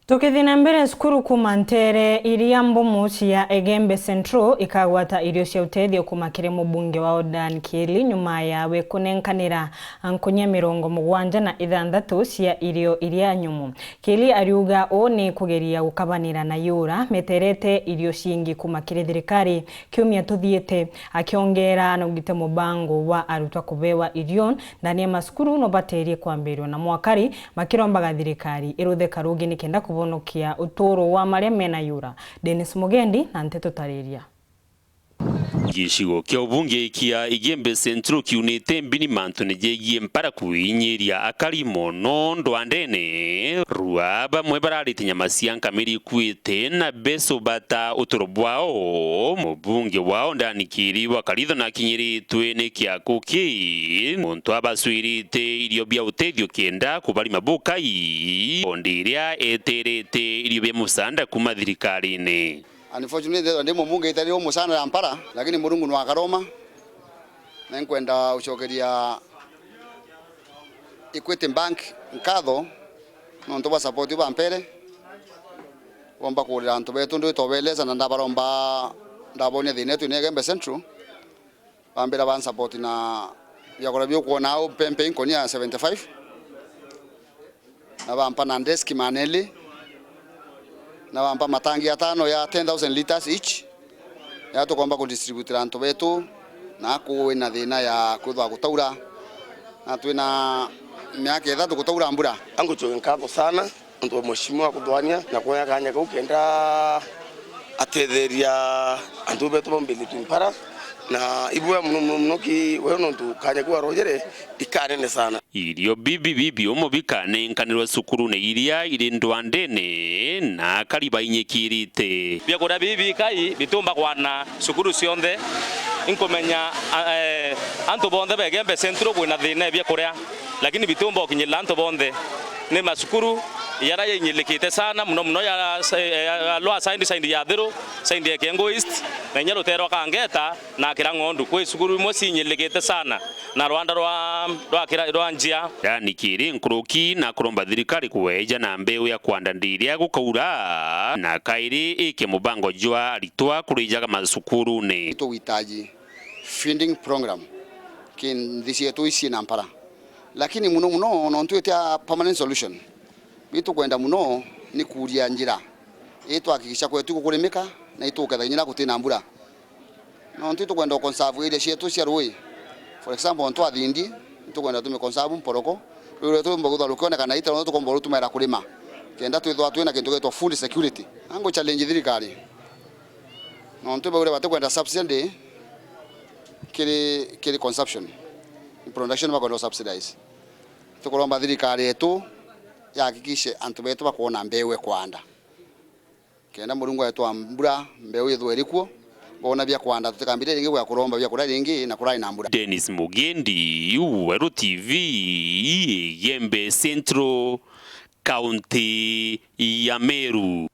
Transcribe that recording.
Tukithina mbere skuru kumantere iria mbomu cia Egembe Central ikagwata irio cia uteithio kumakire mubunge wa Dan Kili nyuma yawe kunenkanira ankunya 76 cia irio iria nyumu. Kili ariuga o ni kugeria gukabanira na yura meterete irio cingi kumakire thirikari kiumia tuthiete, akiongera na ugite mubango wa arutwa kubewa irio ndani ya maskuru no baterie kwambirwo na mwakari makirombaga thirikari iruthe karugi nikenda kubonokia utoro wa maria mena yura. Dennis Mugendi na Nteto Tariria. Gicigo kia ubunge kia Egembe Central kiunite mbini mantu nejegie mpara kuinyiria akari mono ndwandene ruaba mwebararite nyama cia nkamiri kwite na beso bata utoro bwao mubunge wao ndani kiri wakaritho na kinyiritwe ne kiako ki muntu abaswirite irio bya uteithio kenda kubali mabukai ondiria eterete irio bya musanda kuma thirikari-ini. Unfortunately ndimo munge itari o musana ya mpara lakini murungu no akaroma na nkwenda ucokeria Equity Bank nkatho no ntoba support ba mpere bomba kurira nto betu ndo tobeleza na ndabaromba ndabone thine tu ne Egembe Central bambira ban support na yakora byo kuona o pempe inkonia 75 na bampa na desk maneli na wampa matangi ya 5 ya 10,000 liters each ya to kwamba kudistribute anto betu na kuwina thina ya kuthwa gutaura na twina miaka ithatu gutaura mbura angu nkatho sana ndo mheshimiwa kuthwania na kuya kanya kukenda atetheria antu betu bombili timpara na ibwe mnoki wewe ndo kanya kwa rojere ikanene sana irio bibi omubikane nkanirwa sukuru ne iria iri ndwandene na kariba inyikirite bya koda bibi kai bitumba kwana sukuru cionthe inkomenya antu bonde Egembe Central kwina thina bya korea lakini bitumba okinyila antu bonde ne masukuru yara yenyilikite sana muno ya loa saindi ya thero saindi ya Kengo East na nyalo tero kangeta na kirangondu kwe sukuru mo sinyilikite sana na Rwanda rwa njia yani kiri nkuruki na kuromba thirikari kuweja na mbeu ya kwandandiria gukaura na kairi iki mubango jwa aritwa kurijaga masukuru ne tuhitaji feeding program kin disi yetu isi nampara lakini muno no ntuetia permanent solution bitu kwenda muno ni kuria njira itu hakikisha kwetu kukurimika na itu ukathinyira gutina mbura no ntu kwenda conserve ile cietu cia rui for example ntu athindi ntu kwenda tume conserve mporoko rure tu mbogotha rukone kana ita no tukomboru tumera kurima kenda twithwa twina kintu getwa food security ango challenge thirikari no ntu bagure bate kwenda subsidy kiri consumption production bakondo subsidize tukolomba thirikari yetu yakikishe antu betu bakona mbewe kwanda kenda murungu yetu ambura mbewe yetu erikuo bona bya kwanda tutakambire ringi bya kuromba bya kurari ringi na kurai na mbura. Dennis Mugendi, Wero TV, Egembe Central, County ya Meru.